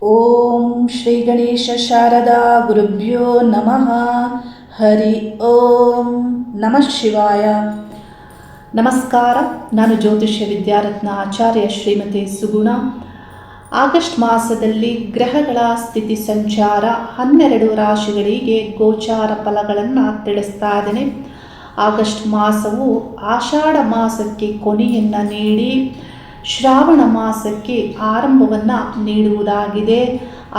ಓಂ ಶ್ರೀ ಗಣೇಶ ಶಾರದಾ ಗುರುಭ್ಯೋ ನಮಃ. ಹರಿ ಓಂ ನಮಃ ಶಿವಾಯ. ನಮಸ್ಕಾರ. ನಾನು ಜ್ಯೋತಿಷ್ಯ ವಿದ್ಯಾರತ್ನ ಆಚಾರ್ಯ ಶ್ರೀಮತಿ ಸುಗುಣ. ಆಗಸ್ಟ್ ಮಾಸದಲ್ಲಿ ಗ್ರಹಗಳ ಸ್ಥಿತಿ ಸಂಚಾರ 12 ರಾಶಿಗಳಿಗೆ ಗೋಚಾರ ಫಲಗಳನ್ನು ತಿಳಿಸ್ತಾ ಇದ್ದೇನೆ. ಆಗಸ್ಟ್ ಮಾಸವು ಆಷಾಢ ಮಾಸಕ್ಕೆ ಕೊನೆಯನ್ನು ನೀಡಿ ಶ್ರಾವಣ ಮಾಸಕ್ಕೆ ಆರಂಭವನ್ನು ನೀಡುವುದಾಗಿದೆ.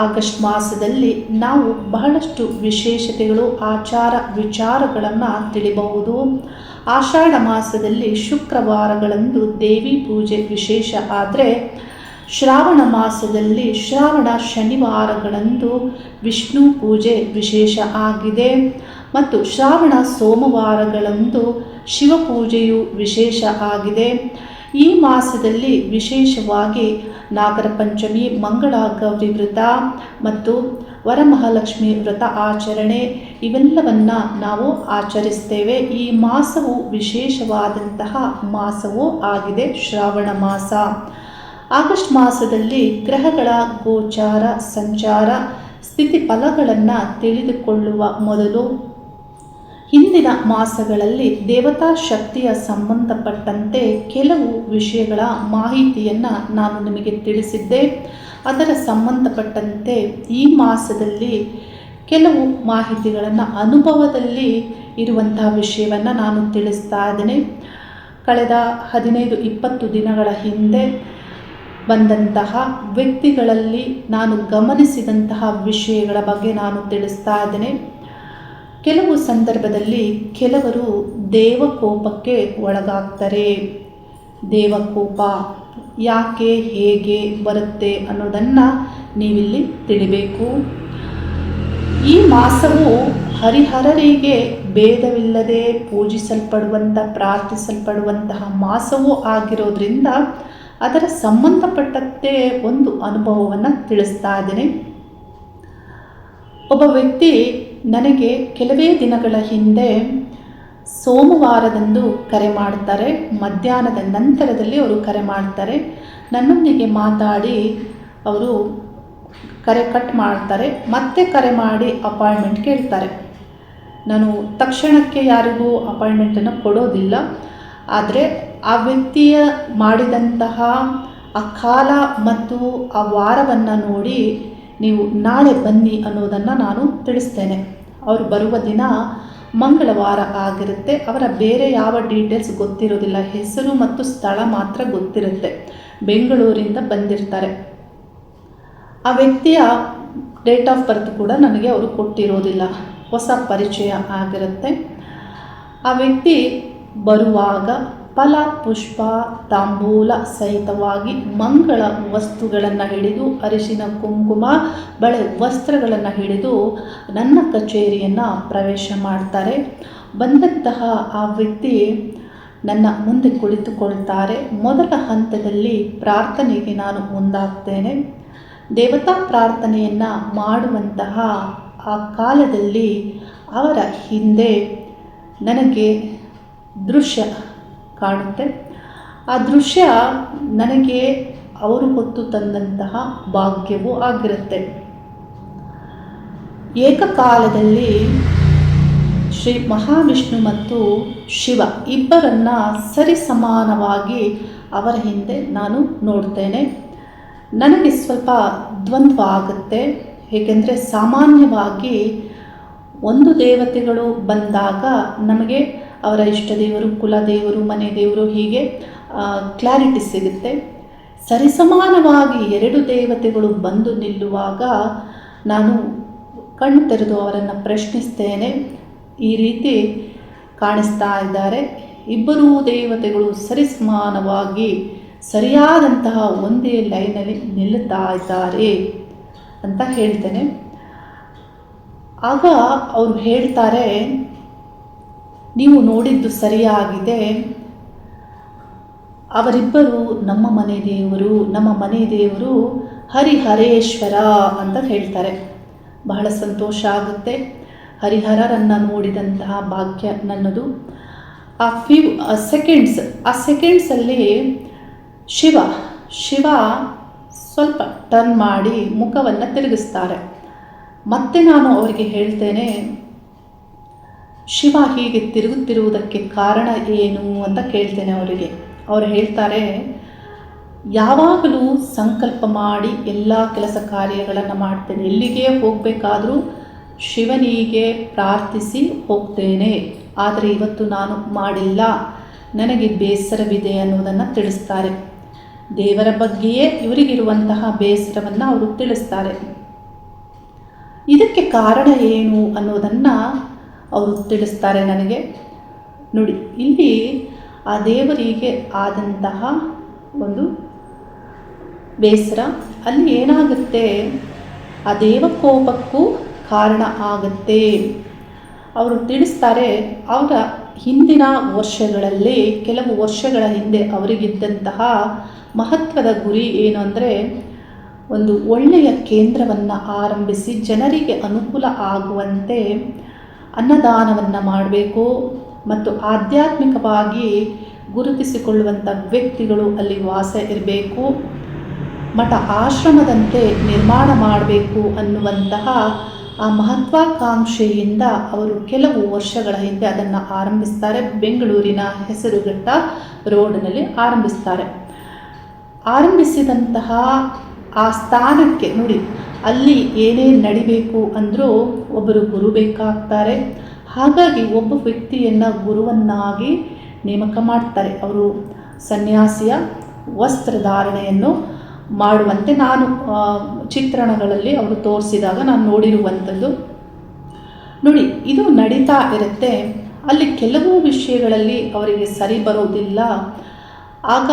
ಆಗಸ್ಟ್ ಮಾಸದಲ್ಲಿ ನಾವು ಬಹಳಷ್ಟು ವಿಶೇಷತೆಗಳು, ಆಚಾರ ವಿಚಾರಗಳನ್ನು ತಿಳಿಯಬಹುದು. ಆಷಾಢ ಮಾಸದಲ್ಲಿ ಶುಕ್ರವಾರಗಳಂದು ದೇವಿ ಪೂಜೆ ವಿಶೇಷ ಆದರೆ, ಶ್ರಾವಣ ಮಾಸದಲ್ಲಿ ಶ್ರಾವಣ ಶನಿವಾರಗಳಂದು ವಿಷ್ಣು ಪೂಜೆ ವಿಶೇಷ ಆಗಿದೆ ಮತ್ತು ಶ್ರಾವಣ ಸೋಮವಾರಗಳಂದು ಶಿವಪೂಜೆಯು ವಿಶೇಷ ಆಗಿದೆ. ಈ ಮಾಸದಲ್ಲಿ ವಿಶೇಷವಾಗಿ ನಾಗರ ಪಂಚಮಿ, ಮಂಗಳ ಗೌರಿ ವ್ರತ ಮತ್ತು ವರಮಹಾಲಕ್ಷ್ಮಿ ವ್ರತ ಆಚರಣೆ ಇವೆಲ್ಲವನ್ನು ನಾವು ಆಚರಿಸ್ತೇವೆ. ಈ ಮಾಸವು ವಿಶೇಷವಾದಂತಹ ಮಾಸವೂ ಆಗಿದೆ, ಶ್ರಾವಣ ಮಾಸ. ಆಗಸ್ಟ್ ಮಾಸದಲ್ಲಿ ಗ್ರಹಗಳ ಗೋಚಾರ ಸಂಚಾರ ಸ್ಥಿತಿ ಫಲಗಳನ್ನು ತಿಳಿದುಕೊಳ್ಳುವ ಮೊದಲು ಹಿಂದಿನ ಮಾಸಗಳಲ್ಲಿ ದೇವತಾ ಶಕ್ತಿಯ ಸಂಬಂಧಪಟ್ಟಂತೆ ಕೆಲವು ವಿಷಯಗಳ ಮಾಹಿತಿಯನ್ನು ನಾನು ನಿಮಗೆ ತಿಳಿಸಿದ್ದೆ. ಅದರ ಸಂಬಂಧಪಟ್ಟಂತೆ ಈ ಮಾಸದಲ್ಲಿ ಕೆಲವು ಮಾಹಿತಿಗಳನ್ನು, ಅನುಭವದಲ್ಲಿ ಇರುವಂತಹ ವಿಷಯವನ್ನು ನಾನು ತಿಳಿಸ್ತಾ ಇದ್ದೇನೆ. ಕಳೆದ 15-20 ದಿನಗಳ ಹಿಂದೆ ಬಂದಂತಹ ವ್ಯಕ್ತಿಗಳಲ್ಲಿ ನಾನು ಗಮನಿಸಿದಂತಹ ವಿಷಯಗಳ ಬಗ್ಗೆ ನಾನು ತಿಳಿಸ್ತಾ ಇದ್ದೇನೆ. ಕೆಲವು ಸಂದರ್ಭದಲ್ಲಿ ಕೆಲವರು ದೇವಕೋಪಕ್ಕೆ ಒಳಗಾಗ್ತಾರೆ. ದೇವಕೋಪ ಯಾಕೆ, ಹೇಗೆ ಬರುತ್ತೆ ಅನ್ನೋದನ್ನು ನೀವಿಲ್ಲಿ ತಿಳಿಬೇಕು. ಈ ಮಾಸವು ಹರಿಹರರಿಗೆ ಭೇದವಿಲ್ಲದೆ ಪೂಜಿಸಲ್ಪಡುವಂಥ, ಪ್ರಾರ್ಥಿಸಲ್ಪಡುವಂತಹ ಮಾಸವೂ ಆಗಿರೋದ್ರಿಂದ ಅದರ ಸಂಬಂಧಪಟ್ಟಂತೆ ಒಂದು ಅನುಭವವನ್ನು ತಿಳಿಸ್ತಾ ಇದ್ದೇನೆ. ಒಬ್ಬ ವ್ಯಕ್ತಿ ನನಗೆ ಕೆಲವೇ ದಿನಗಳ ಹಿಂದೆ ಸೋಮವಾರದಂದು ಕರೆ ಮಾಡ್ತಾರೆ. ಮಧ್ಯಾಹ್ನದ ನಂತರದಲ್ಲಿ ಅವರು ಕರೆ ಮಾಡ್ತಾರೆ. ನನ್ನೊಂದಿಗೆ ಮಾತಾಡಿ ಅವರು ಕರೆ ಕಟ್ ಮಾಡ್ತಾರೆ. ಮತ್ತೆ ಕರೆ ಮಾಡಿ ಅಪಾಯಿಂಟ್ಮೆಂಟ್ ಕೇಳ್ತಾರೆ. ನಾನು ತಕ್ಷಣಕ್ಕೆ ಯಾರಿಗೂ ಅಪಾಯಿಂಟ್ಮೆಂಟನ್ನು ಕೊಡೋದಿಲ್ಲ. ಆದರೆ ಆ ವ್ಯಕ್ತಿಯ ಮಾಡಿದಂತಹ ಆ ಕಾಲ ಮತ್ತು ಆ ವಾರವನ್ನು ನೋಡಿ ನೀವು ನಾಳೆ ಬನ್ನಿ ಅನ್ನೋದನ್ನು ನಾನು ತಿಳಿಸ್ತೇನೆ. ಅವರು ಬರುವ ದಿನ ಮಂಗಳವಾರ ಆಗಿರುತ್ತೆ. ಅವರ ಬೇರೆ ಯಾವ ಡೀಟೇಲ್ಸ್ ಗೊತ್ತಿರೋದಿಲ್ಲ, ಹೆಸರು ಮತ್ತು ಸ್ಥಳ ಮಾತ್ರ ಗೊತ್ತಿರುತ್ತೆ. ಬೆಂಗಳೂರಿಂದ ಬಂದಿರ್ತಾರೆ. ಆ ವ್ಯಕ್ತಿಯ ಡೇಟ್ ಆಫ್ ಬರ್ತ್ ಕೂಡ ನನಗೆ ಅವರು ಕೊಟ್ಟಿರೋದಿಲ್ಲ, ಹೊಸ ಪರಿಚಯ ಆಗಿರುತ್ತೆ. ಆ ವ್ಯಕ್ತಿ ಬರುವಾಗ ಫಲ, ಪುಷ್ಪ, ತಾಂಬೂಲ ಸಹಿತವಾಗಿ ಮಂಗಳ ವಸ್ತುಗಳನ್ನು ಹಿಡಿದು, ಅರಿಶಿನ, ಕುಂಕುಮ, ಬಳೆ, ವಸ್ತ್ರಗಳನ್ನು ಹಿಡಿದು ನನ್ನ ಕಚೇರಿಯನ್ನು ಪ್ರವೇಶ ಮಾಡ್ತಾರೆ. ಬಂದಂತಹ ಆ ವ್ಯಕ್ತಿ ನನ್ನ ಮುಂದೆ ಕುಳಿತುಕೊಳ್ತಾರೆ. ಮೊದಲ ಹಂತದಲ್ಲಿ ಪ್ರಾರ್ಥನೆಗೆ ನಾನು ಮುಂದಾಗ್ತೇನೆ. ದೇವತಾ ಪ್ರಾರ್ಥನೆಯನ್ನು ಮಾಡುವಂತಹ ಆ ಕಾಲದಲ್ಲಿ ಅವರ ಹಿಂದೆ ನನಗೆ ದೃಶ್ಯ ಕಾಣುತ್ತೆ. ಆ ದೃಶ್ಯ ನನಗೆ ಅವರು ಹೊತ್ತು ತಂದಂತಹ ಭಾಗ್ಯವೂ ಆಗಿರುತ್ತೆ. ಏಕಕಾಲದಲ್ಲಿ ಶ್ರೀ ಮಹಾವಿಷ್ಣು ಮತ್ತು ಶಿವ ಇಬ್ಬರನ್ನ ಸರಿಸಮಾನವಾಗಿ ಅವರ ಹಿಂದೆ ನಾನು ನೋಡ್ತೇನೆ. ನನಗೆ ಸ್ವಲ್ಪ ದ್ವಂದ್ವ ಆಗುತ್ತೆ. ಏಕೆಂದರೆ ಸಾಮಾನ್ಯವಾಗಿ ಒಂದು ದೇವತೆಗಳು ಬಂದಾಗ ನಮಗೆ ಅವರ ಇಷ್ಟ ದೇವರು, ಕುಲದೇವರು, ಮನೆ ದೇವರು ಹೀಗೆ ಕ್ಲಾರಿಟಿ ಸಿಗುತ್ತೆ. ಸರಿಸಮಾನವಾಗಿ 2 ದೇವತೆಗಳು ಬಂದು ನಿಲ್ಲುವಾಗ ನಾನು ಕಣ್ಣು ತೆರೆದು ಅವರನ್ನು ಪ್ರಶ್ನಿಸ್ತೇನೆ. ಈ ರೀತಿ ಕಾಣಿಸ್ತಾ ಇದ್ದಾರೆ, ಇಬ್ಬರೂ ದೇವತೆಗಳು ಸರಿಸಮಾನವಾಗಿ ಸರಿಯಾದಂತಹ ಒಂದೇ ಲೈನಲ್ಲಿ ನಿಲ್ಲುತ್ತಾ ಇದ್ದಾರೆ ಅಂತ ಹೇಳ್ತೇನೆ. ಆಗ ಅವರು ಹೇಳ್ತಾರೆ, ನೀವು ನೋಡಿದ್ದು ಸರಿಯಾಗಿದೆ. ಅವರಿಬ್ಬರು ನಮ್ಮ ಮನೆ ದೇವರು ಹರಿಹರೇಶ್ವರ ಅಂತ ಹೇಳ್ತಾರೆ. ಬಹಳ ಸಂತೋಷ ಆಗುತ್ತೆ. ಹರಿಹರರನ್ನು ನೋಡಿದಂತಹ ಭಾಗ್ಯ ನನ್ನದು. ಆ ಸೆಕೆಂಡ್ಸಲ್ಲಿ ಶಿವ ಸ್ವಲ್ಪ ಟರ್ನ್ ಮಾಡಿ ಮುಖವನ್ನು ತಿರುಗಿಸ್ತಾರೆ. ಮತ್ತೆ ನಾನು ಅವರಿಗೆ ಹೇಳ್ತೇನೆ, ಶಿವ ಹೀಗೆ ತಿರುಗುತ್ತಿರುವುದಕ್ಕೆ ಕಾರಣ ಏನು ಅಂತ ಕೇಳ್ತೇನೆ ಅವರಿಗೆ. ಅವರು ಹೇಳ್ತಾರೆ, ಯಾವಾಗಲೂ ಸಂಕಲ್ಪ ಮಾಡಿ ಎಲ್ಲ ಕೆಲಸ ಕಾರ್ಯಗಳನ್ನು ಮಾಡ್ತೇನೆ, ಎಲ್ಲಿಗೆ ಹೋಗಬೇಕಾದ್ರೂ ಶಿವನಿಗೆ ಪ್ರಾರ್ಥಿಸಿ ಹೋಗ್ತೇನೆ, ಆದರೆ ಇವತ್ತು ನಾನು ಮಾಡಿಲ್ಲ, ನನಗೆ ಬೇಸರವಿದೆ ಅನ್ನೋದನ್ನು ತಿಳಿಸ್ತಾರೆ. ದೇವರ ಬಗ್ಗೆಯೇ ಇವರಿಗಿರುವಂತಹ ಬೇಸರವನ್ನು ಅವರು ತಿಳಿಸ್ತಾರೆ. ಇದಕ್ಕೆ ಕಾರಣ ಏನು ಅನ್ನೋದನ್ನು ಅವರು ತಿಳಿಸ್ತಾರೆ ನನಗೆ. ನೋಡಿ, ಇಲ್ಲಿ ಆ ದೇವರಿಗೆ ಆದಂತಹ ಒಂದು ಬೇಸರ, ಅಲ್ಲಿ ಏನಾಗುತ್ತೆ, ಆ ದೇವಕೋಪಕ್ಕೂ ಕಾರಣ ಆಗುತ್ತೆ. ಅವರು ತಿಳಿಸ್ತಾರೆ, ಅವರ ಹಿಂದಿನ ವರ್ಷಗಳಲ್ಲಿ, ಕೆಲವು ವರ್ಷಗಳ ಹಿಂದೆ ಅವರಿಗಿದ್ದಂತಹ ಮಹತ್ವದ ಗುರಿ ಏನು ಅಂದರೆ, ಒಂದು ಒಳ್ಳೆಯ ಕೇಂದ್ರವನ್ನು ಆರಂಭಿಸಿ ಜನರಿಗೆ ಅನುಕೂಲ ಆಗುವಂತೆ ಅನ್ನದಾನವನ್ನು ಮಾಡಬೇಕು ಮತ್ತು ಆಧ್ಯಾತ್ಮಿಕವಾಗಿ ಗುರುತಿಸಿಕೊಳ್ಳುವಂಥ ವ್ಯಕ್ತಿಗಳು ಅಲ್ಲಿ ವಾಸ ಇರಬೇಕು, ಮಠ ಆಶ್ರಮದಂತೆ ನಿರ್ಮಾಣ ಮಾಡಬೇಕು ಅನ್ನುವಂತಹ ಆ ಮಹತ್ವಾಕಾಂಕ್ಷೆಯಿಂದ ಅವರು ಕೆಲವು ವರ್ಷಗಳ ಹಿಂದೆ ಅದನ್ನು ಆರಂಭಿಸ್ತಾರೆ. ಬೆಂಗಳೂರಿನ ಹೆಸರುಘಟ್ಟ ರೋಡ್ನಲ್ಲಿ ಆರಂಭಿಸ್ತಾರೆ. ಆರಂಭಿಸಿದಂತಹ ಆ ಸ್ಥಾನಕ್ಕೆ ನೋಡಿ, ಅಲ್ಲಿ ಏನೇ ನಡಿಬೇಕು ಅಂದರೂ ಒಬ್ಬರು ಗುರು ಬೇಕಾಗ್ತಾರೆ. ಹಾಗಾಗಿ ಒಬ್ಬ ವ್ಯಕ್ತಿಯನ್ನು ಗುರುವನ್ನಾಗಿ ನೇಮಕ ಮಾಡ್ತಾರೆ. ಅವರು ಸನ್ಯಾಸಿಯ ವಸ್ತ್ರಧಾರಣೆಯನ್ನು ಮಾಡುವಂತೆ ನಾನು ಚಿತ್ರಣಗಳಲ್ಲಿ ಅವರು ತೋರಿಸಿದಾಗ ನಾನು ನೋಡಿರುವಂಥದ್ದು. ನೋಡಿ, ಇದು ನಡೀತಾ ಇರುತ್ತೆ. ಅಲ್ಲಿ ಕೆಲವು ವಿಷಯಗಳಲ್ಲಿ ಅವರಿಗೆ ಸರಿ ಬರೋದಿಲ್ಲ. ಆಗ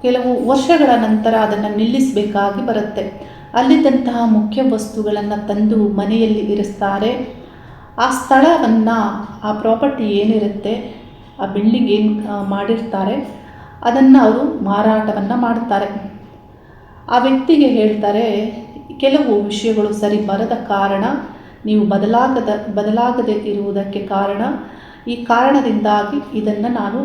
ಕೆಲವು ವರ್ಷಗಳ ನಂತರ ಅದನ್ನು ನಿಲ್ಲಿಸಬೇಕಾಗಿ ಬರುತ್ತೆ. ಅಲ್ಲಿದ್ದಂತಹ ಮುಖ್ಯ ವಸ್ತುಗಳನ್ನು ತಂದು ಮನೆಯಲ್ಲಿ ಇರಿಸ್ತಾರೆ. ಆ ಸ್ಥಳವನ್ನು, ಆ ಪ್ರಾಪರ್ಟಿ ಏನಿರುತ್ತೆ, ಆ ಬಿಲ್ಡಿಂಗ್ ಏನು ಮಾಡಿರ್ತಾರೆ, ಅದನ್ನು ಅವರು ಮಾರಾಟವನ್ನು ಮಾಡ್ತಾರೆ. ಆ ವ್ಯಕ್ತಿಗೆ ಹೇಳ್ತಾರೆ, ಕೆಲವು ವಿಷಯಗಳು ಸರಿ ಬರದ ಕಾರಣ, ನೀವು ಬದಲಾಗದೆ ಇರುವುದಕ್ಕೆ ಕಾರಣ, ಈ ಕಾರಣದಿಂದಾಗಿ ಇದನ್ನು ನಾನು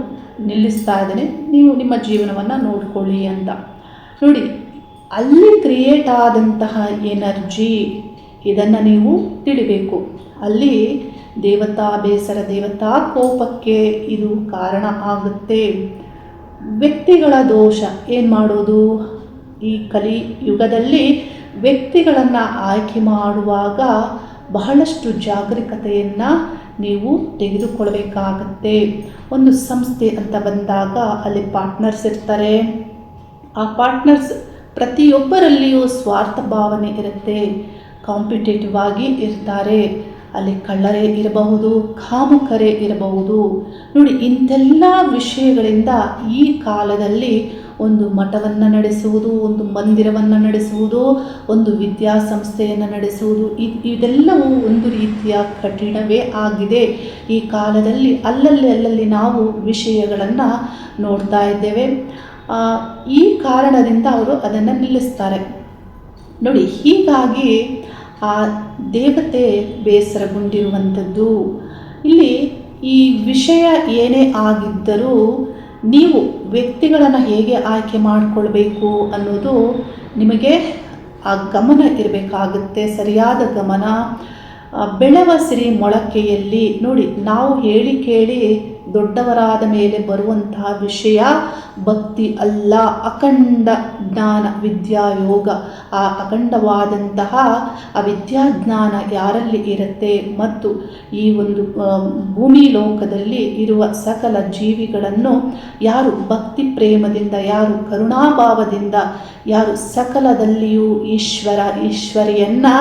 ನಿಲ್ಲಿಸ್ತಾ ಇದ್ದೇನೆ, ನೀವು ನಿಮ್ಮ ಜೀವನವನ್ನು ನೋಡಿಕೊಳ್ಳಿ ಅಂತ. ನೋಡಿ, ಅಲ್ಲಿ ಕ್ರಿಯೇಟ್ ಆದಂತಹ ಎನರ್ಜಿ, ಇದನ್ನು ನೀವು ತಿಳಿಬೇಕು. ಅಲ್ಲಿ ದೇವತಾ ಬೇಸರ, ದೇವತಾ ಕೋಪಕ್ಕೆ ಇದು ಕಾರಣ ಆಗುತ್ತೆ. ವ್ಯಕ್ತಿಗಳ ದೋಷ ಏನು ಮಾಡೋದು? ಈ ಕಲಿಯುಗದಲ್ಲಿ ವ್ಯಕ್ತಿಗಳನ್ನು ಆಯ್ಕೆ ಮಾಡುವಾಗ ಬಹಳಷ್ಟು ಜಾಗರೂಕತೆಯನ್ನು ನೀವು ತೆಗೆದುಕೊಳ್ಬೇಕಾಗತ್ತೆ. ಒಂದು ಸಂಸ್ಥೆ ಅಂತ ಬಂದಾಗ ಅಲ್ಲಿ ಪಾರ್ಟ್ನರ್ಸ್ ಇರ್ತಾರೆ. ಆ ಪಾರ್ಟ್ನರ್ಸ್ ಪ್ರತಿಯೊಬ್ಬರಲ್ಲಿಯೂ ಸ್ವಾರ್ಥ ಭಾವನೆ ಇರುತ್ತೆ, ಕಾಂಪಿಟೇಟಿವ್ ಆಗಿ ಇರ್ತಾರೆ. ಅಲ್ಲಿ ಕಳ್ಳರೇ ಇರಬಹುದು, ಕಾಮುಕರೇ ಇರಬಹುದು. ನೋಡಿ, ಇಂಥೆಲ್ಲ ವಿಷಯಗಳಿಂದ ಈ ಕಾಲದಲ್ಲಿ ಒಂದು ಮಠವನ್ನು ನಡೆಸುವುದು, ಒಂದು ಮಂದಿರವನ್ನು ನಡೆಸುವುದು, ಒಂದು ವಿದ್ಯಾಸಂಸ್ಥೆಯನ್ನು ನಡೆಸುವುದು, ಇದೆಲ್ಲವೂ ಒಂದು ರೀತಿಯ ಕಠಿಣವೇ ಆಗಿದೆ. ಈ ಕಾಲದಲ್ಲಿ ಅಲ್ಲಲ್ಲಿ ನಾವು ವಿಷಯಗಳನ್ನು ನೋಡ್ತಾ ಇದ್ದೇವೆ. ಈ ಕಾರಣದಿಂದ ಅವರು ಅದನ್ನು ನಿಲ್ಲಿಸ್ತಾರೆ. ನೋಡಿ, ಹೀಗಾಗಿ ಆ ದೇವತೆ ಬೇಸರಗೊಂಡಿರುವಂಥದ್ದು. ಇಲ್ಲಿ ಈ ವಿಷಯ ಏನೇ ಆಗಿದ್ದರೂ ನೀವು ವ್ಯಕ್ತಿಗಳನ್ನು ಹೇಗೆ ಆಯ್ಕೆ ಮಾಡಿಕೊಳ್ಬೇಕು ಅನ್ನೋದು ನಿಮಗೆ ಆ ಗಮನ ಇರಬೇಕಾಗುತ್ತೆ, ಸರಿಯಾದ ಗಮನ. ಬೆಳೆವ ಸಿರಿ ಮೊಳಕೆಯಲ್ಲಿ ನೋಡಿ, ನಾವು ಹೇಳಿ ಕೇಳಿ ದೊಡ್ಡವರಾದ ಮೇಲೆ ಬರುವಂತಹ ವಿಷಯ ಭಕ್ತಿ ಅಲ್ಲ, ಅಖಂಡ ಜ್ಞಾನ, ವಿದ್ಯಾಯೋಗ. ಆ ಅಖಂಡವಾದಂತಹ ಆ ವಿದ್ಯಾಜ್ಞಾನ ಯಾರಲ್ಲಿ ಇರುತ್ತೆ ಮತ್ತು ಈ ಒಂದು ಭೂಮಿ ಲೋಕದಲ್ಲಿ ಇರುವ ಸಕಲ ಜೀವಿಗಳನ್ನು ಯಾರು ಭಕ್ತಿ ಪ್ರೇಮದಿಂದ, ಯಾರು ಕರುಣಾಭಾವದಿಂದ, ಯಾರು ಸಕಲದಲ್ಲಿಯೂ ಈಶ್ವರಿಯನ್ನು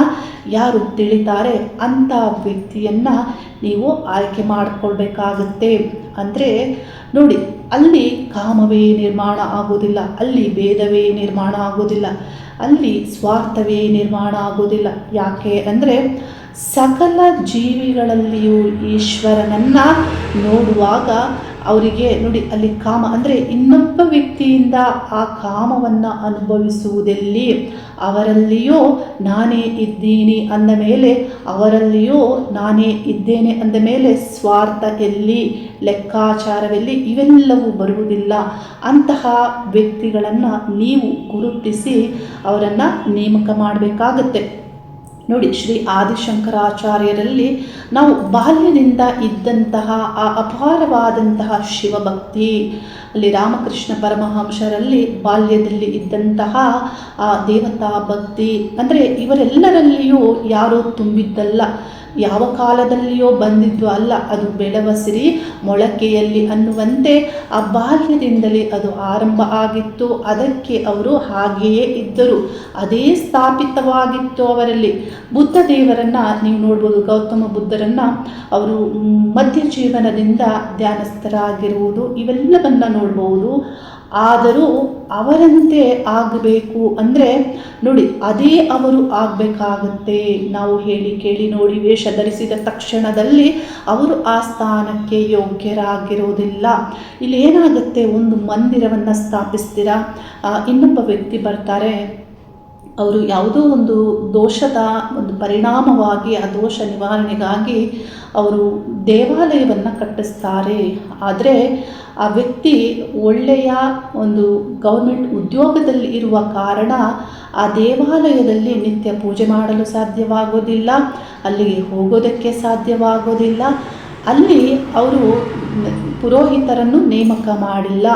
ಯಾರು ತಿಳಿತಾರೆ ಅಂಥ ವ್ಯಕ್ತಿಯನ್ನು ನೀವು ಆಯ್ಕೆ ಮಾಡಿಕೊಳ್ಬೇಕಾಗುತ್ತೆ. ಅಂದರೆ ನೋಡಿ, ಅಲ್ಲಿ ಕಾಮವೇ ನಿರ್ಮಾಣ ಆಗೋದಿಲ್ಲ, ಅಲ್ಲಿ ಭೇದವೇ ನಿರ್ಮಾಣ ಆಗೋದಿಲ್ಲ, ಅಲ್ಲಿ ಸ್ವಾರ್ಥವೇ ನಿರ್ಮಾಣ ಆಗೋದಿಲ್ಲ. ಯಾಕೆ ಅಂದರೆ ಸಕಲ ಜೀವಿಗಳಲ್ಲಿಯೂ ಈಶ್ವರನನ್ನು ನೋಡುವಾಗ ಅವರಿಗೆ ನೋಡಿ, ಅಲ್ಲಿ ಕಾಮ ಅಂದರೆ ಇನ್ನೊಬ್ಬ ವ್ಯಕ್ತಿಯಿಂದ ಆ ಕಾಮವನ್ನು ಅನುಭವಿಸುವುದೆಲ್ಲಿ, ಅವರಲ್ಲಿಯೂ ನಾನೇ ಇದ್ದೀನಿ ಅಂದ ಮೇಲೆ, ಅವರಲ್ಲಿಯೂ ನಾನೇ ಇದ್ದೇನೆ ಅಂದ ಮೇಲೆ ಸ್ವಾರ್ಥ ಎಲ್ಲಿ, ಲೆಕ್ಕಾಚಾರವೆಲ್ಲಿ, ಇವೆಲ್ಲವೂ ಬರುವುದಿಲ್ಲ. ಅಂತಹ ವ್ಯಕ್ತಿಗಳನ್ನು ನೀವು ಗುರುತಿಸಿ ಅವರನ್ನು ನೇಮಕ ಮಾಡಬೇಕಾಗತ್ತೆ. ನೋಡಿ, ಶ್ರೀ ಆದಿಶಂಕರಾಚಾರ್ಯರಲ್ಲಿ ನಾವು ಬಾಲ್ಯದಿಂದ ಇದ್ದಂತಹ ಆ ಅಪಾರವಾದಂತಹ ಶಿವಭಕ್ತಿ, ಅಲ್ಲಿ ರಾಮಕೃಷ್ಣ ಪರಮಹಂಸರಲ್ಲಿ ಬಾಲ್ಯದಲ್ಲಿ ಇದ್ದಂತಹ ಆ ದೇವತಾ ಭಕ್ತಿ, ಅಂದರೆ ಇವರೆಲ್ಲರಲ್ಲಿಯೂ ಯಾರೋ ತುಂಬಿದ್ದಲ್ಲ, ಯಾವ ಕಾಲದಲ್ಲಿಯೋ ಬಂದಿದ್ದು ಅಲ್ಲ, ಅದು ಬೆಳೆವ ಸಿರಿ ಮೊಳಕೆಯಲ್ಲಿ ಅನ್ನುವಂತೆ ಆ ಬಾಲ್ಯದಿಂದಲೇ ಅದು ಆರಂಭ ಆಗಿತ್ತು. ಅದಕ್ಕೆ ಅವರು ಹಾಗೆಯೇ ಇದ್ದರು, ಅದೇ ಸ್ಥಾಪಿತವಾಗಿತ್ತು ಅವರಲ್ಲಿ. ಬುದ್ಧ ದೇವರನ್ನು ನೀವು ನೋಡ್ಬೋದು, ಗೌತಮ ಬುದ್ಧರನ್ನು ಅವರು ಮಧ್ಯ ಜೀವನದಿಂದ ಧ್ಯಾನಸ್ಥರಾಗಿರುವುದು ಇವೆಲ್ಲವನ್ನು ನೋಡ್ಬೋದು. ಆದರೂ ಅವರಂತೆ ಆಗಬೇಕು ಅಂದರೆ ನೋಡಿ, ಅದೇ ಅವರು ಆಗಬೇಕಾಗತ್ತೆ. ನಾವು ಹೇಳಿ ಕೇಳಿ ನೋಡಿ ವೇಷ ಧರಿಸಿದ ತಕ್ಷಣದಲ್ಲಿ ಅವರು ಆ ಸ್ಥಾನಕ್ಕೆ ಯೋಗ್ಯರಾಗಿರೋದಿಲ್ಲ. ಇಲ್ಲಿ ಏನಾಗುತ್ತೆ, ಒಂದು ಮಂದಿರವನ್ನು ಸ್ಥಾಪಿಸ್ತೀರಾ, ಇನ್ನೊಬ್ಬ ವ್ಯಕ್ತಿ ಬರ್ತಾರೆ, ಅವರು ಯಾವುದೋ ಒಂದು ದೋಷದ ಒಂದು ಪರಿಣಾಮವಾಗಿ ಆ ದೋಷ ನಿವಾರಣೆಗಾಗಿ ಅವರು ದೇವಾಲಯವನ್ನು ಕಟ್ಟಿಸ್ತಾರೆ. ಆದರೆ ಆ ವ್ಯಕ್ತಿ ಒಳ್ಳೆಯ ಒಂದು ಗೌರ್ಮೆಂಟ್ ಉದ್ಯೋಗದಲ್ಲಿ ಇರುವ ಕಾರಣ ಆ ದೇವಾಲಯದಲ್ಲಿ ನಿತ್ಯ ಪೂಜೆ ಮಾಡಲು ಸಾಧ್ಯವಾಗೋದಿಲ್ಲ, ಅಲ್ಲಿಗೆ ಹೋಗೋದಕ್ಕೆ ಸಾಧ್ಯವಾಗೋದಿಲ್ಲ. ಅಲ್ಲಿ ಅವರು ಪುರೋಹಿತರನ್ನು ನೇಮಕ ಮಾಡಿಲ್ಲ.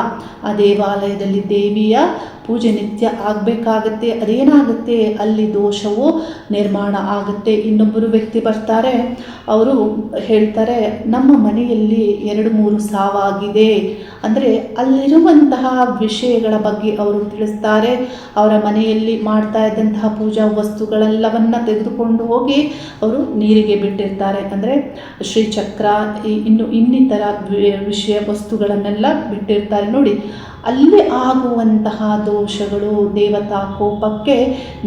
ಆ ದೇವಾಲಯದಲ್ಲಿ ದೇವಿಯ ಪೂಜೆ ನಿತ್ಯ ಆಗಬೇಕಾಗತ್ತೆ. ಅದೇನಾಗುತ್ತೆ, ಅಲ್ಲಿ ದೋಷವು ನಿರ್ಮಾಣ ಆಗುತ್ತೆ. ಇನ್ನೊಬ್ಬರು ವ್ಯಕ್ತಿ ಬರ್ತಾರೆ, ಅವರು ಹೇಳ್ತಾರೆ, ನಮ್ಮ ಮನೆಯಲ್ಲಿ 2-3 ಸಾವಾಗಿದೆ. ಅಂದರೆ ಅಲ್ಲಿರುವಂತಹ ವಿಷಯಗಳ ಬಗ್ಗೆ ಅವರು ತಿಳಿಸ್ತಾರೆ. ಅವರ ಮನೆಯಲ್ಲಿ ಮಾಡ್ತಾ ಇದ್ದಂತಹ ಪೂಜಾ ವಸ್ತುಗಳೆಲ್ಲವನ್ನು ತೆಗೆದುಕೊಂಡು ಹೋಗಿ ಅವರು ನೀರಿಗೆ ಬಿಟ್ಟಿರ್ತಾರೆ. ಅಂದರೆ ಶ್ರೀಚಕ್ರ, ಇನ್ನಿತರ ವಿಷಯ ವಸ್ತುಗಳನ್ನೆಲ್ಲ ಬಿಟ್ಟಿರ್ತಾರೆ. ನೋಡಿ, ಅಲ್ಲಿ ಆಗುವಂತಹ ದೋಷಗಳು, ದೇವತಾ ಕೋಪಕ್ಕೆ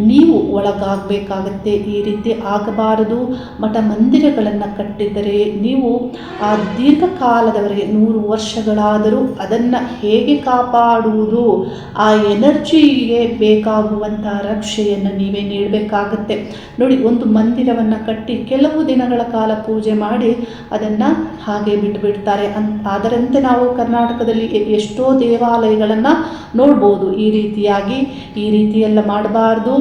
ನೀವು ಒಳಗಾಗಬೇಕಾಗತ್ತೆ. ಈ ರೀತಿ ಆಗಬಾರದು. ಮಠ ಮಂದಿರಗಳನ್ನು ಕಟ್ಟಿದರೆ ನೀವು ಆ ದೀರ್ಘಕಾಲದವರೆಗೆ 100 ವರ್ಷಗಳಾದರೂ ಅದನ್ನು ಹೇಗೆ ಕಾಪಾಡುವುದು, ಆ ಎನರ್ಜಿಗೆ ಬೇಕಾಗುವಂತಹ ರಕ್ಷೆಯನ್ನು ನೀವೇ ನೀಡಬೇಕಾಗತ್ತೆ. ನೋಡಿ, ಒಂದು ಮಂದಿರವನ್ನು ಕಟ್ಟಿ ಕೆಲವು ದಿನಗಳ ಕಾಲ ಪೂಜೆ ಮಾಡಿ ಅದನ್ನು ಹಾಗೆ ಬಿಟ್ಟುಬಿಡ್ತಾರೆ. ಅದರಂತೆ ನಾವು ಕರ್ನಾಟಕದಲ್ಲಿ ಎಷ್ಟೋ ದೇವಾಲಯಗಳನ್ನು ನೋಡ್ಬೋದು. ಈ ರೀತಿಯೆಲ್ಲ ಮಾಡಬಾರ್ದು.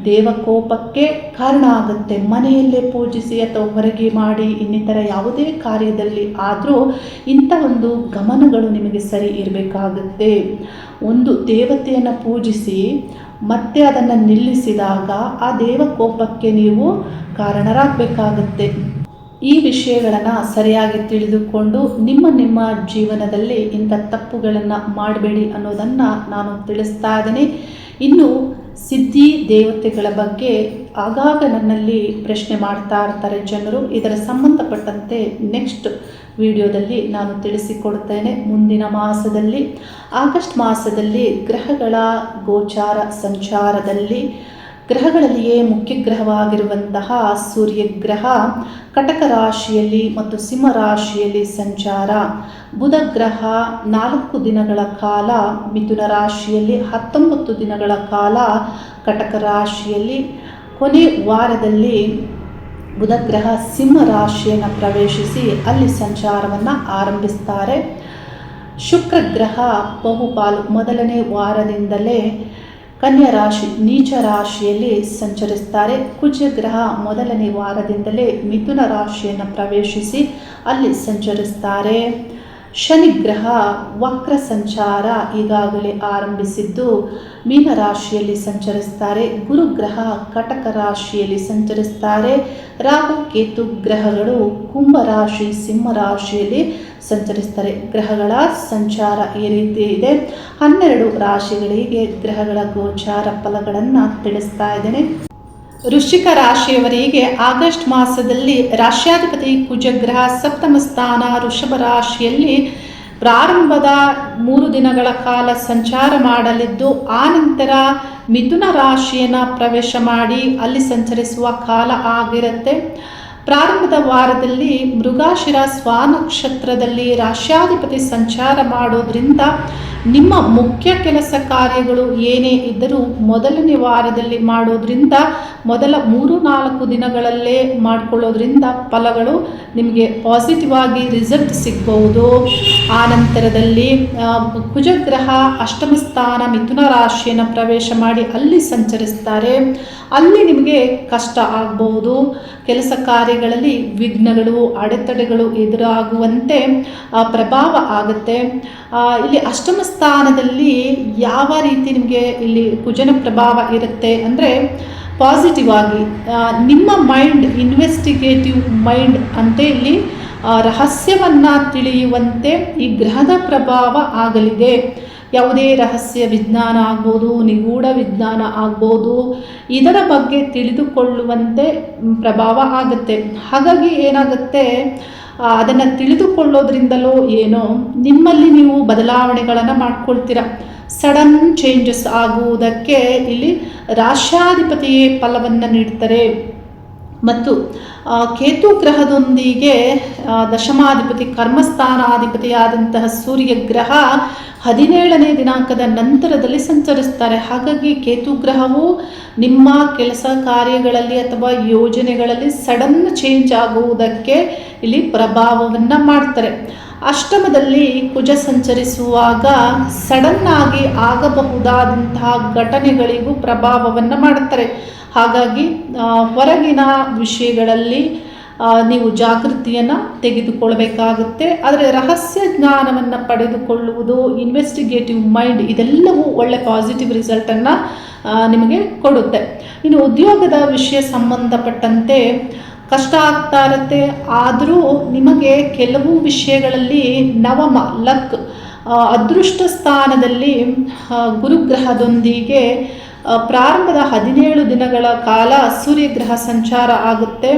ದೇವಕೋಪಕ್ಕೆ ಕಾರಣ ಆಗುತ್ತೆ. ಮನೆಯಲ್ಲೇ ಪೂಜಿಸಿ ಅಥವಾ ಹೊರಗೆ ಮಾಡಿ ಇನ್ನಿತರ ಯಾವುದೇ ಕಾರ್ಯದಲ್ಲಿ ಆದರೂ ಇಂಥ ಒಂದು ಗಮನಗಳು ನಿಮಗೆ ಸರಿ ಇರಬೇಕಾಗುತ್ತೆ. ಒಂದು ದೇವತೆಯನ್ನು ಪೂಜಿಸಿ ಮತ್ತೆ ಅದನ್ನು ನಿಲ್ಲಿಸಿದಾಗ ಆ ದೇವಕೋಪಕ್ಕೆ ನೀವು ಕಾರಣರಾಗಬೇಕಾಗತ್ತೆ. ಈ ವಿಷಯಗಳನ್ನು ಸರಿಯಾಗಿ ತಿಳಿದುಕೊಂಡು ನಿಮ್ಮ ಜೀವನದಲ್ಲಿ ಇಂಥ ತಪ್ಪುಗಳನ್ನು ಮಾಡಬೇಡಿ ಅನ್ನೋದನ್ನು ನಾನು ತಿಳಿಸ್ತಾ ಇದ್ದೇನೆ. ಇನ್ನು ಸಿದ್ಧಿ ದೇವತೆಗಳ ಬಗ್ಗೆ ಆಗಾಗ ನನ್ನಲ್ಲಿ ಪ್ರಶ್ನೆ ಮಾಡ್ತಾ ಇರ್ತಾರೆ ಜನರು. ಇದರ ಸಂಬಂಧಪಟ್ಟಂತೆ ನೆಕ್ಸ್ಟ್ ವಿಡಿಯೋದಲ್ಲಿ ನಾನು ತಿಳಿಸಿಕೊಡ್ತೇನೆ. ಮುಂದಿನ ಮಾಸದಲ್ಲಿ, ಆಗಸ್ಟ್ ಮಾಸದಲ್ಲಿ ಗ್ರಹಗಳ ಗೋಚಾರ ಸಂಚಾರದಲ್ಲಿ ಗ್ರಹಗಳಲ್ಲಿಯೇ ಮುಖ್ಯ ಗ್ರಹವಾಗಿರುವಂತಹ ಸೂರ್ಯಗ್ರಹ ಕಟಕ ರಾಶಿಯಲ್ಲಿ ಮತ್ತು ಸಿಂಹ ರಾಶಿಯಲ್ಲಿ ಸಂಚಾರ. ಬುಧ ಗ್ರಹ 4 ದಿನಗಳ ಕಾಲ ಮಿಥುನ ರಾಶಿಯಲ್ಲಿ, 19 ದಿನಗಳ ಕಾಲ ಕಟಕ ರಾಶಿಯಲ್ಲಿ, ಕೊನೆ ವಾರದಲ್ಲಿ ಬುಧ ಗ್ರಹ ಸಿಂಹ ರಾಶಿಯನ್ನು ಪ್ರವೇಶಿಸಿ ಅಲ್ಲಿ ಸಂಚಾರವನ್ನು ಆರಂಭಿಸ್ತಾರೆ. ಶುಕ್ರ ಗ್ರಹ ಬಹುಪಾಲು ಮೊದಲನೇ ವಾರದಿಂದಲೇ ಕನ್ಯಾ ರಾಶಿ ನೀಚ ರಾಶಿಯಲ್ಲಿ ಸಂಚರಿಸ್ತಾರೆ. ಕುಜ ಗ್ರಹ ಮೊದಲನೇ ವಾರದಿಂದಲೇ ಮಿಥುನ ರಾಶಿಯನ್ನು ಪ್ರವೇಶಿಸಿ ಅಲ್ಲಿ ಸಂಚರಿಸ್ತಾರೆ. ಶನಿ ಗ್ರಹ ವಕ್ರ ಸಂಚಾರ ಈಗಾಗಲೇ ಆರಂಭಿಸಿದ್ದು ಮೀನ ರಾಶಿಯಲ್ಲಿ ಸಂಚರಿಸ್ತಾರೆ. ಗುರುಗ್ರಹ ಕಟಕ ರಾಶಿಯಲ್ಲಿ ಸಂಚರಿಸ್ತಾರೆ. ರಾಹು ಕೇತು ಗ್ರಹಗಳು ಕುಂಭ ರಾಶಿ ಸಿಂಹ ರಾಶಿಯಲ್ಲಿ ಸಂಚರಿಸ್ತಾರೆ. ಗ್ರಹಗಳ ಸಂಚಾರ ಈ ರೀತಿ ಇದೆ. 12 ರಾಶಿಗಳಿಗೆ ಗ್ರಹಗಳ ಗೋಚಾರ ಫಲಗಳನ್ನು ತಿಳಿಸ್ತಾ ಇದ್ದೇನೆ. ವೃಶ್ಚಿಕ ರಾಶಿಯವರಿಗೆ ಆಗಸ್ಟ್ ಮಾಸದಲ್ಲಿ ರಾಶ್ಯಾಧಿಪತಿ ಕುಜಗ್ರಹ ಸಪ್ತಮ ಸ್ಥಾನ ವೃಷಭ ರಾಶಿಯಲ್ಲಿ ಪ್ರಾರಂಭದ 3 ದಿನಗಳ ಕಾಲ ಸಂಚಾರ ಮಾಡಲಿದ್ದು, ಆನಂತರ ಮಿಥುನ ರಾಶಿಯನ್ನು ಪ್ರವೇಶ ಮಾಡಿ ಅಲ್ಲಿ ಸಂಚರಿಸುವ ಕಾಲ ಆಗಿರುತ್ತೆ. ಪ್ರಾರಂಭದ ವಾರದಲ್ಲಿ ಮೃಗಶಿರ ಸ್ವಾನಕ್ಷತ್ರದಲ್ಲಿ ರಾಶ್ಯಾಧಿಪತಿ ಸಂಚಾರ ಮಾಡೋದ್ರಿಂದ ನಿಮ್ಮ ಮುಖ್ಯ ಕೆಲಸ ಕಾರ್ಯಗಳು ಏನೇ ಇದ್ದರೂ ಮೊದಲನೇ ವಾರದಲ್ಲಿ ಮಾಡೋದ್ರಿಂದ, ಮೊದಲ 3-4 ದಿನಗಳಲ್ಲೇ ಮಾಡಿಕೊಳ್ಳೋದ್ರಿಂದ ಫಲಗಳು ನಿಮಗೆ ಪಾಸಿಟಿವ್ ಆಗಿ ರಿಸಲ್ಟ್ ಸಿಗಬಹುದು. ಆ ನಂತರದಲ್ಲಿ ಕುಜಗ್ರಹ ಅಷ್ಟಮ ಸ್ಥಾನ ಮಿಥುನ ರಾಶಿಯನ್ನು ಪ್ರವೇಶ ಮಾಡಿ ಅಲ್ಲಿ ಸಂಚರಿಸ್ತಾರೆ. ಅಲ್ಲಿ ನಿಮಗೆ ಕಷ್ಟ ಆಗಬಹುದು. ಕೆಲಸ ಕಾರ್ಯಗಳಲ್ಲಿ ವಿಘ್ನಗಳು, ಅಡೆತಡೆಗಳು ಎದುರಾಗುವಂತೆ ಪ್ರಭಾವ ಆಗುತ್ತೆ. ಇಲ್ಲಿ ಅಷ್ಟಮ ಸ್ಥಾನದಲ್ಲಿ ಯಾವ ರೀತಿ ನಿಮಗೆ ಇಲ್ಲಿ ಕುಜನ ಪ್ರಭಾವ ಇರುತ್ತೆ ಅಂದರೆ ಪಾಸಿಟಿವ್ ಆಗಿ ನಿಮ್ಮ ಮೈಂಡ್ ಇನ್ವೆಸ್ಟಿಗೇಟಿವ್ ಮೈಂಡ್ ಅಂತ ಇಲ್ಲಿ ರಹಸ್ಯವನ್ನು ತಿಳಿಯುವಂತೆ ಈ ಗ್ರಹದ ಪ್ರಭಾವ ಆಗಲಿದೆ. ಯಾವುದೇ ರಹಸ್ಯ ವಿಜ್ಞಾನ ಆಗ್ಬೋದು, ನಿಗೂಢ ವಿಜ್ಞಾನ ಆಗ್ಬೋದು, ಇದರ ಬಗ್ಗೆ ತಿಳಿದುಕೊಳ್ಳುವಂತೆ ಪ್ರಭಾವ ಆಗುತ್ತೆ. ಹಾಗಾಗಿ ಏನಾಗುತ್ತೆ, ಅದನ್ನು ತಿಳಿದುಕೊಳ್ಳೋದ್ರಿಂದಲೋ ಏನೋ ನಿಮ್ಮಲ್ಲಿ ನೀವು ಬದಲಾವಣೆಗಳನ್ನು ಮಾಡ್ಕೊಳ್ತೀರ. ಸಡನ್ ಚೇಂಜಸ್ ಆಗುವುದಕ್ಕೆ ಇಲ್ಲಿ ರಾಶ್ಯಾಧಿಪತಿಯೇ ಫಲವನ್ನು ನೀಡ್ತಾರೆ. ಮತ್ತು ಕೇತು ಗ್ರಹದೊಂದಿಗೆ ದಶಮಾಧಿಪತಿ ಕರ್ಮಸ್ಥಾನಾಧಿಪತಿಯಾದಂತಹ ಸೂರ್ಯ ಗ್ರಹ 17ನೇ ದಿನಾಂಕದ ನಂತರದಲ್ಲಿ ಸಂಚರಿಸ್ತಾರೆ. ಹಾಗಾಗಿ ಕೇತು ಗ್ರಹವು ನಿಮ್ಮ ಕೆಲಸ ಕಾರ್ಯಗಳಲ್ಲಿ ಅಥವಾ ಯೋಜನೆಗಳಲ್ಲಿ ಸಡನ್ ಚೇಂಜ್ ಆಗುವುದಕ್ಕೆ ಇಲ್ಲಿ ಪ್ರಭಾವವನ್ನು ಮಾಡ್ತಾರೆ. ಅಷ್ಟಮದಲ್ಲಿ ಕುಜ ಸಂಚರಿಸುವಾಗ ಸಡನ್ ಆಗಿ ಆಗಬಹುದಾದಂತಹ ಘಟನೆಗಳಿಗೂ ಪ್ರಭಾವವನ್ನು ಮಾಡುತ್ತಾರೆ. ಹಾಗಾಗಿ ಹೊರಗಿನ ವಿಷಯಗಳಲ್ಲಿ ನೀವು ಜಾಗೃತಿಯನ್ನು ತೆಗೆದುಕೊಳ್ಬೇಕಾಗುತ್ತೆ. ಆದರೆ ರಹಸ್ಯ ಜ್ಞಾನವನ್ನು ಪಡೆದುಕೊಳ್ಳುವುದು, ಇನ್ವೆಸ್ಟಿಗೇಟಿವ್ ಮೈಂಡ್, ಇದೆಲ್ಲವೂ ಒಳ್ಳೆ ಪಾಸಿಟಿವ್ ರಿಸಲ್ಟನ್ನು ನಿಮಗೆ ಕೊಡುತ್ತೆ. ಇನ್ನು ಉದ್ಯೋಗದ ವಿಷಯ ಸಂಬಂಧಪಟ್ಟಂತೆ ಕಷ್ಟ ಆಗ್ತಾ ಇರುತ್ತೆ. ಆದರೂ ನಿಮಗೆ ಕೆಲವು ವಿಷಯಗಳಲ್ಲಿ ನವಮ ಲಕ್ ಅದೃಷ್ಟ ಸ್ಥಾನದಲ್ಲಿ ಗುರುಗ್ರಹದೊಂದಿಗೆ ಪ್ರಾರಂಭದ 17 ದಿನಗಳ ಕಾಲ ಸೂರ್ಯಗ್ರಹ ಸಂಚಾರ ಆಗುತ್ತೆ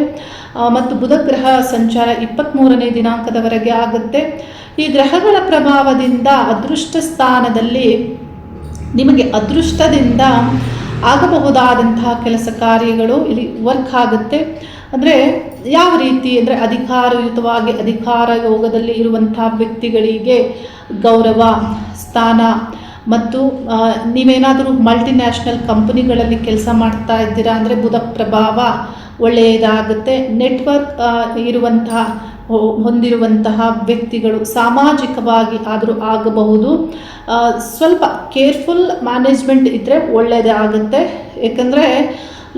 ಮತ್ತು ಬುಧಗ್ರಹ ಸಂಚಾರ 23ನೇ ದಿನಾಂಕದವರೆಗೆ ಆಗುತ್ತೆ. ಈ ಗ್ರಹಗಳ ಪ್ರಭಾವದಿಂದ ಅದೃಷ್ಟ ಸ್ಥಾನದಲ್ಲಿ ನಿಮಗೆ ಅದೃಷ್ಟದಿಂದ ಆಗಬಹುದಾದಂತಹ ಕೆಲಸ ಕಾರ್ಯಗಳು ಇಲ್ಲಿ ವರ್ಕ್ ಆಗುತ್ತೆ. ಅಂದರೆ ಯಾವ ರೀತಿ ಅಂದರೆ ಅಧಿಕಾರಯುತವಾಗಿ ಅಧಿಕಾರ ಯೋಗದಲ್ಲಿ ಇರುವಂತಹ ವ್ಯಕ್ತಿಗಳಿಗೆ ಗೌರವ ಸ್ಥಾನ, ಮತ್ತು ನೀವೇನಾದರೂ ಮಲ್ಟಿನ್ಯಾಷನಲ್ ಕಂಪನಿಗಳಲ್ಲಿ ಕೆಲಸ ಮಾಡ್ತಾ ಇದ್ದೀರಾ ಅಂದರೆ ಬುಧ ಪ್ರಭಾವ ಒಳ್ಳೆಯದಾಗುತ್ತೆ. ನೆಟ್ವರ್ಕ್ ಹೊಂದಿರುವಂತಹ ವ್ಯಕ್ತಿಗಳು ಸಾಮಾಜಿಕವಾಗಿ ಆದರೂ ಆಗಬಹುದು. ಸ್ವಲ್ಪ ಕೇರ್ಫುಲ್ ಮ್ಯಾನೇಜ್ಮೆಂಟ್ ಇದ್ದರೆ ಒಳ್ಳೆಯದೇ ಆಗುತ್ತೆ. ಏಕೆಂದರೆ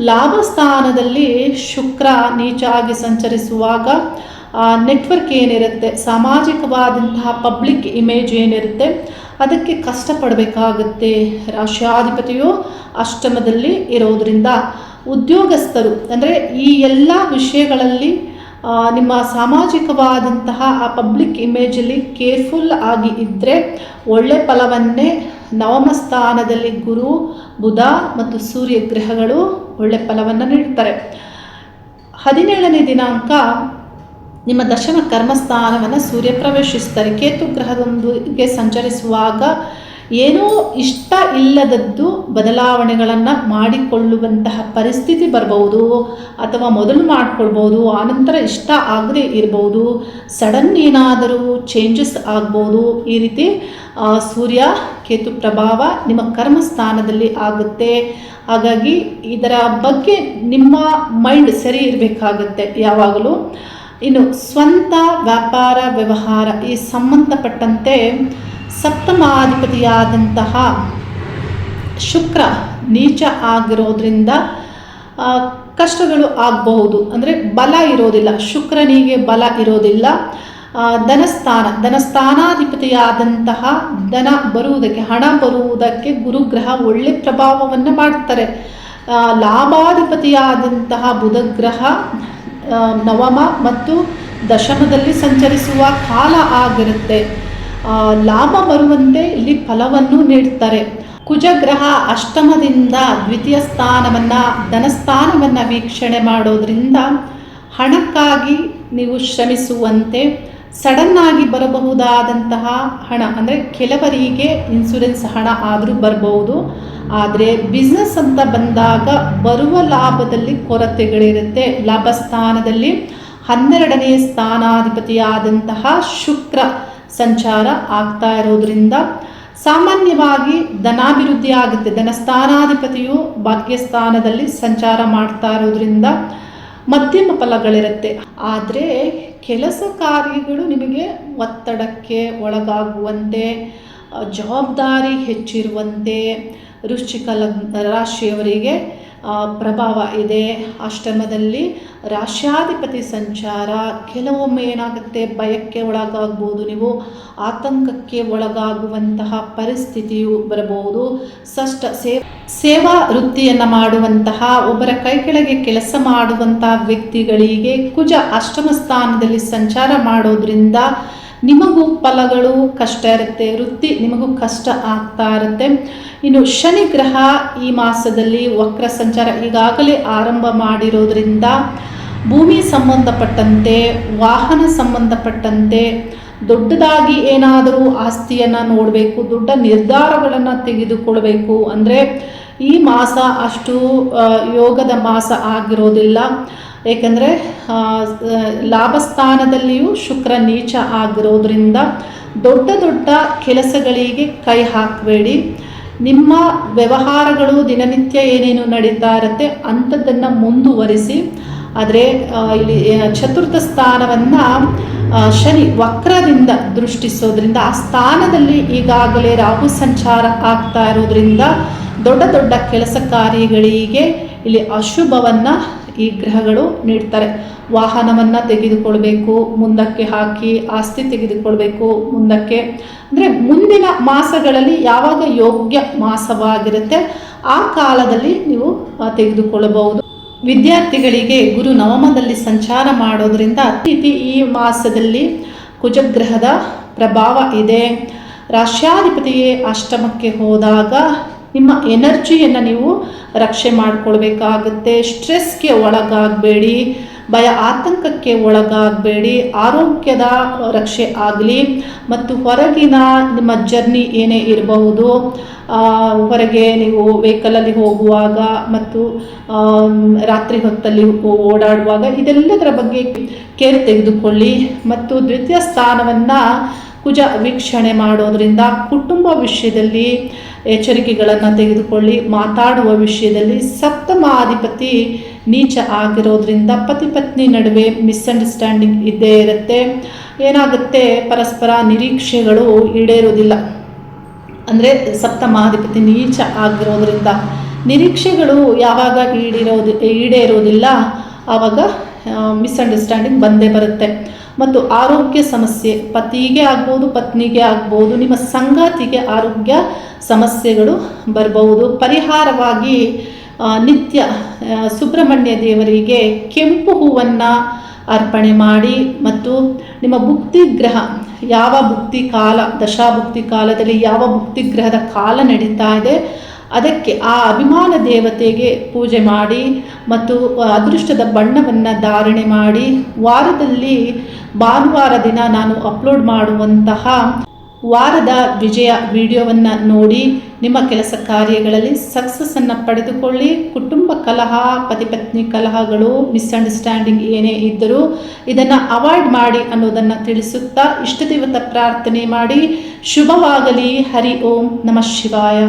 ಲಾಭ ಸ್ಥಾನದಲ್ಲಿ ಶುಕ್ರ ನೀಚ ಆಗಿ ಸಂಚರಿಸುವಾಗ ನೆಟ್ವರ್ಕ್ ಏನಿರುತ್ತೆ, ಸಾಮಾಜಿಕವಾದಂತಹ ಪಬ್ಲಿಕ್ ಇಮೇಜ್ ಏನಿರುತ್ತೆ, ಅದಕ್ಕೆ ಕಷ್ಟಪಡಬೇಕಾಗುತ್ತೆ. ರಾಶ್ಯಾಧಿಪತಿಯು ಅಷ್ಟಮದಲ್ಲಿ ಇರೋದರಿಂದ ಉದ್ಯೋಗಸ್ಥರು ಅಂದರೆ ಈ ಎಲ್ಲ ವಿಷಯಗಳಲ್ಲಿ ನಿಮ್ಮ ಸಾಮಾಜಿಕವಾದಂತಹ ಆ ಪಬ್ಲಿಕ್ ಇಮೇಜಲ್ಲಿ ಕೇರ್ಫುಲ್ ಆಗಿ ಇದ್ದರೆ ಒಳ್ಳೆ ಫಲವನ್ನೇ. ನವಮ ಸ್ಥಾನದಲ್ಲಿ ಗುರು, ಬುಧ ಮತ್ತು ಸೂರ್ಯ ಗ್ರಹಗಳು ಒಳ್ಳೆ ಫಲವನ್ನು ನೀಡ್ತಾರೆ. 17ನೇ ದಿನಾಂಕ ನಿಮ್ಮ ದಶಮ ಕರ್ಮಸ್ಥಾನವನ್ನು ಸೂರ್ಯ ಪ್ರವೇಶಿಸ್ತಾರೆ. ಕೇತು ಗ್ರಹದೊಂದಿಗೆ ಸಂಚರಿಸುವಾಗ ಏನೋ ಇಷ್ಟ ಇಲ್ಲದದ್ದು ಬದಲಾವಣೆಗಳನ್ನು ಮಾಡಿಕೊಳ್ಳುವಂತಹ ಪರಿಸ್ಥಿತಿ ಬರಬಹುದು, ಅಥವಾ ಮೊದಲು ಮಾಡಿಕೊಳ್ಬೋದು, ಆನಂತರ ಇಷ್ಟ ಆಗದೆ ಇರ್ಬೋದು, ಸಡನ್ ಏನಾದರೂ ಚೇಂಜಸ್ ಆಗ್ಬೋದು. ಈ ರೀತಿ ಸೂರ್ಯ ಕೇತು ಪ್ರಭಾವ ನಿಮ್ಮ ಕರ್ಮಸ್ಥಾನದಲ್ಲಿ ಆಗುತ್ತೆ. ಹಾಗಾಗಿ ಇದರ ಬಗ್ಗೆ ನಿಮ್ಮ ಮೈಂಡ್ ಸರಿ ಇರಬೇಕಾಗುತ್ತೆ ಯಾವಾಗಲೂ. ಇನ್ನು ಸ್ವಂತ ವ್ಯಾಪಾರ ವ್ಯವಹಾರ ಈ ಸಂಬಂಧಪಟ್ಟಂತೆ ಸಪ್ತಮಾಧಿಪತಿಯಾದಂತಹ ಶುಕ್ರ ನೀಚ ಆಗಿರೋದ್ರಿಂದ ಕಷ್ಟಗಳು ಆಗಬಹುದು. ಅಂದರೆ ಬಲ ಇರೋದಿಲ್ಲ, ಶುಕ್ರನಿಗೆ ಬಲ ಇರೋದಿಲ್ಲ. ಧನಸ್ಥಾನಾಧಿಪತಿಯಾದಂತಹ ಧನ ಬರುವುದಕ್ಕೆ, ಹಣ ಬರುವುದಕ್ಕೆ ಗುರುಗ್ರಹ ಒಳ್ಳೆ ಪ್ರಭಾವವನ್ನು ಮಾಡ್ತಾರೆ. ಲಾಭಾಧಿಪತಿಯಾದಂತಹ ಬುಧಗ್ರಹ ನವಮ ಮತ್ತು ದಶಮದಲ್ಲಿ ಸಂಚರಿಸುವ ಕಾಲ ಆಗಿರುತ್ತೆ. ಲಾಭ ಬರುವಂತೆ ಇಲ್ಲಿ ಫಲವನ್ನು ನೀಡ್ತಾರೆ. ಕುಜಗ್ರಹ ಅಷ್ಟಮದಿಂದ ದ್ವಿತೀಯ ಸ್ಥಾನವನ್ನು, ಧನಸ್ಥಾನವನ್ನು ವೀಕ್ಷಣೆ ಮಾಡೋದ್ರಿಂದ ಹಣಕ್ಕಾಗಿ ನೀವು ಶ್ರಮಿಸುವಂತೆ, ಸಡನ್ನಾಗಿ ಬರಬಹುದಾದಂತಹ ಹಣ ಅಂದರೆ ಕೆಲವರಿಗೆ ಇನ್ಶೂರೆನ್ಸ್ ಹಣ ಆದರೂ ಬರಬಹುದು. ಆದರೆ ಬಿಸ್ನೆಸ್ ಅಂತ ಬಂದಾಗ ಬರುವ ಲಾಭದಲ್ಲಿ ಕೊರತೆಗಳಿರುತ್ತೆ. ಲಾಭ ಸ್ಥಾನದಲ್ಲಿ 12ನೇ ಸ್ಥಾನಾಧಿಪತಿಯಾದಂತಹ ಶುಕ್ರ ಸಂಚಾರ ಆಗ್ತಾ ಇರೋದ್ರಿಂದ ಸಾಮಾನ್ಯವಾಗಿ ಧನಾಭಿವೃದ್ಧಿ ಆಗುತ್ತೆ. ಧನಸ್ಥಾನಾಧಿಪತಿಯು ಭಾಗ್ಯಸ್ಥಾನದಲ್ಲಿ ಸಂಚಾರ ಮಾಡ್ತಾ ಇರೋದ್ರಿಂದ ಮಧ್ಯಮ ಫಲಗಳಿರುತ್ತೆ. ಆದರೆ ಕೆಲಸ ಕಾರ್ಯಗಳು ನಿಮಗೆ ಒತ್ತಡಕ್ಕೆ ಒಳಗಾಗುವಂತೆ, ಜವಾಬ್ದಾರಿ ಹೆಚ್ಚಿರುವಂತೆ ವೃಶ್ಚಿಕ ರಾಶಿಯವರಿಗೆ ಪ್ರಭಾವ ಇದೆ. ಅಷ್ಟಮದಲ್ಲಿ ರಾಶ್ಯಾಧಿಪತಿ ಸಂಚಾರ ಕೆಲವೊಮ್ಮೆ ಏನಾಗುತ್ತೆ, ಭಯಕ್ಕೆ ಒಳಗಾಗ್ಬೋದು, ನೀವು ಆತಂಕಕ್ಕೆ ಒಳಗಾಗುವಂತಹ ಪರಿಸ್ಥಿತಿಯು ಬರಬಹುದು. ಸೇವಾ ವೃತ್ತಿಯನ್ನು ಮಾಡುವಂತಹ ಒಬ್ಬರ ಕೈ ಕೆಳಗೆ ಕೆಲಸ ಮಾಡುವಂತಹ ವ್ಯಕ್ತಿಗಳಿಗೆ ಕುಜ ಅಷ್ಟಮ ಸ್ಥಾನದಲ್ಲಿ ಸಂಚಾರ ಮಾಡೋದ್ರಿಂದ ನಿಮಗೂ ಫಲಗಳು ಕಷ್ಟ ಇರುತ್ತೆ, ವೃತ್ತಿ ನಿಮಗೂ ಕಷ್ಟ ಆಗ್ತಾ ಇರುತ್ತೆ. ಇನ್ನು ಶನಿ ಗ್ರಹ ಈ ಮಾಸದಲ್ಲಿ ವಕ್ರ ಸಂಚಾರ ಈಗಾಗಲೇ ಆರಂಭ ಮಾಡಿರೋದ್ರಿಂದ ಭೂಮಿ ಸಂಬಂಧಪಟ್ಟಂತೆ, ವಾಹನ ಸಂಬಂಧಪಟ್ಟಂತೆ ದೊಡ್ಡದಾಗಿ ಏನಾದರೂ ಆಸ್ತಿಯನ್ನು ನೋಡಬೇಕು, ದೊಡ್ಡ ನಿರ್ಧಾರಗಳನ್ನು ತೆಗೆದುಕೊಳ್ಬೇಕು ಅಂದರೆ ಈ ಮಾಸ ಅಷ್ಟು ಯೋಗದ ಮಾಸ ಆಗಿರೋದಿಲ್ಲ. ಏಕೆಂದರೆ ಲಾಭಸ್ಥಾನದಲ್ಲಿಯೂ ಶುಕ್ರ ನೀಚ ಆಗಿರೋದ್ರಿಂದ ದೊಡ್ಡ ದೊಡ್ಡ ಕೆಲಸಗಳಿಗೆ ಕೈ ಹಾಕಬೇಡಿ. ನಿಮ್ಮ ವ್ಯವಹಾರಗಳು ದಿನನಿತ್ಯ ಏನೇನು ನಡೀತಾ ಇರುತ್ತೆ ಅಂಥದ್ದನ್ನು ಮುಂದುವರಿಸಿ. ಆದರೆ ಇಲ್ಲಿ ಚತುರ್ಥ ಸ್ಥಾನವನ್ನು ಶನಿ ವಕ್ರದಿಂದ ದೃಷ್ಟಿಸೋದ್ರಿಂದ ಆ ಸ್ಥಾನದಲ್ಲಿ ಈಗಾಗಲೇ ರಾಹು ಸಂಚಾರ ಆಗ್ತಾ ಇರೋದ್ರಿಂದ ದೊಡ್ಡ ದೊಡ್ಡ ಕೆಲಸ ಕಾರ್ಯಗಳಿಗೆ ಇಲ್ಲಿ ಅಶುಭವನ್ನು ಈ ಗ್ರಹಗಳು ನೀಡ್ತಾರೆ. ವಾಹನವನ್ನು ತೆಗೆದುಕೊಳ್ಬೇಕು, ಮುಂದಕ್ಕೆ ಹಾಕಿ ಆಸ್ತಿ ತೆಗೆದುಕೊಳ್ಬೇಕು ಮುಂದಕ್ಕೆ. ಅಂದರೆ ಮುಂದಿನ ಮಾಸಗಳಲ್ಲಿ ಯಾವಾಗ ಯೋಗ್ಯ ಮಾಸವಾಗಿರುತ್ತೆ ಆ ಕಾಲದಲ್ಲಿ ನೀವು ತೆಗೆದುಕೊಳ್ಳಬಹುದು. ವಿದ್ಯಾರ್ಥಿಗಳಿಗೆ ಗುರು ನವಮದಲ್ಲಿ ಸಂಚಾರ ಮಾಡೋದ್ರಿಂದ ಈ ಮಾಸದಲ್ಲಿ ಕುಜಗ್ರಹದ ಪ್ರಭಾವ ಇದೆ. ರಾಶ್ಯಾಧಿಪತಿಯೇ ಅಷ್ಟಮಕ್ಕೆ ಹೋದಾಗ ನಿಮ್ಮ ಎನರ್ಜಿಯನ್ನು ನೀವು ರಕ್ಷೆ ಮಾಡಿಕೊಳ್ಬೇಕಾಗುತ್ತೆ. ಸ್ಟ್ರೆಸ್ಗೆ ಒಳಗಾಗಬೇಡಿ, ಭಯ ಆತಂಕಕ್ಕೆ ಒಳಗಾಗಬೇಡಿ. ಆರೋಗ್ಯದ ರಕ್ಷೆ ಆಗಲಿ ಮತ್ತು ಹೊರಗಿನ ನಿಮ್ಮ ಜರ್ನಿ ಏನೇ ಇರಬಹುದು, ಹೊರಗೆ ನೀವು ವೆಹಿಕಲಲ್ಲಿ ಹೋಗುವಾಗ ಮತ್ತು ರಾತ್ರಿ ಹೊತ್ತಲ್ಲಿ ಓಡಾಡುವಾಗ ಇದೆಲ್ಲದರ ಬಗ್ಗೆ ಕೇರ್ ತೆಗೆದುಕೊಳ್ಳಿ. ಮತ್ತು ದ್ವಿತೀಯ ಸ್ಥಾನವನ್ನು ಕುಜ ವೀಕ್ಷಣೆ ಮಾಡೋದ್ರಿಂದ ಕುಟುಂಬ ವಿಷಯದಲ್ಲಿ ಎಚ್ಚರಿಕೆಗಳನ್ನು ತೆಗೆದುಕೊಳ್ಳಿ. ಮಾತಾಡುವ ವಿಷಯದಲ್ಲಿ ಸಪ್ತಮಾಧಿಪತಿ ನೀಚ ಆಗಿರೋದ್ರಿಂದ ಪತಿ ಪತ್ನಿ ನಡುವೆ ಮಿಸ್ಅಂಡರ್ಸ್ಟ್ಯಾಂಡಿಂಗ್ ಇದ್ದೇ ಇರುತ್ತೆ. ಏನಾಗುತ್ತೆ, ಪರಸ್ಪರ ನಿರೀಕ್ಷೆಗಳು ಈಡೇರೋದಿಲ್ಲ. ಅಂದರೆ ಸಪ್ತಮಾಧಿಪತಿ ನೀಚ ಆಗಿರೋದ್ರಿಂದ ನಿರೀಕ್ಷೆಗಳು ಯಾವಾಗ ಈಡೇರೋದಿಲ್ಲ ಆವಾಗ ಮಿಸ್ಅಂಡರ್ಸ್ಟ್ಯಾಂಡಿಂಗ್ ಬಂದೇ ಬರುತ್ತೆ. ಮತ್ತು ಆರೋಗ್ಯ ಸಮಸ್ಯೆ ಪತಿಗೆ ಆಗ್ಬೋದು, ಪತ್ನಿಗೆ ಆಗ್ಬೋದು, ನಿಮ್ಮ ಸಂಗಾತಿಗೆ ಆರೋಗ್ಯ ಸಮಸ್ಯೆಗಳು ಬರಬಹುದು. ಪರಿಹಾರವಾಗಿ ನಿತ್ಯ ಸುಬ್ರಹ್ಮಣ್ಯ ದೇವರಿಗೆ ಕೆಂಪು ಹೂವನ್ನು ಅರ್ಪಣೆ ಮಾಡಿ. ಮತ್ತು ನಿಮ್ಮ ಭುಕ್ತಿ ಗ್ರಹ ಯಾವ ಭುಕ್ತಿ ಕಾಲ, ದಶಾಭುಕ್ತಿ ಕಾಲದಲ್ಲಿ ಯಾವ ಭುಕ್ತಿ ಗ್ರಹದ ಕಾಲ ನಡೀತಾ ಇದೆ ಅದಕ್ಕೆ ಆ ಅಭಿಮಾನ ದೇವತೆಗೆ ಪೂಜೆ ಮಾಡಿ ಮತ್ತು ಅದೃಷ್ಟದ ಬಣ್ಣವನ್ನು ಧಾರಣೆ ಮಾಡಿ. ವಾರದಲ್ಲಿ ಭಾನುವಾರ ದಿನ ನಾನು ಅಪ್ಲೋಡ್ ಮಾಡುವಂತಹ ವಾರದ ವಿಜಯ ವಿಡಿಯೋವನ್ನು ನೋಡಿ ನಿಮ್ಮ ಕೆಲಸ ಕಾರ್ಯಗಳಲ್ಲಿ ಸಕ್ಸಸ್ಸನ್ನು ಪಡೆದುಕೊಳ್ಳಿ. ಕುಟುಂಬ ಕಲಹ, ಪತಿ ಪತ್ನಿ ಕಲಹಗಳು, ಮಿಸ್ಅಂಡರ್ಸ್ಟ್ಯಾಂಡಿಂಗ್ ಏನೇ ಇದ್ದರೂ ಇದನ್ನು ಅವಾಯ್ಡ್ ಮಾಡಿ ಅನ್ನೋದನ್ನು ತಿಳಿಸುತ್ತಾ ಇಷ್ಟ ದೇವತ ಪ್ರಾರ್ಥನೆ ಮಾಡಿ. ಶುಭವಾಗಲಿ. ಹರಿ ಓಂ ನಮಃ ಶಿವಾಯ.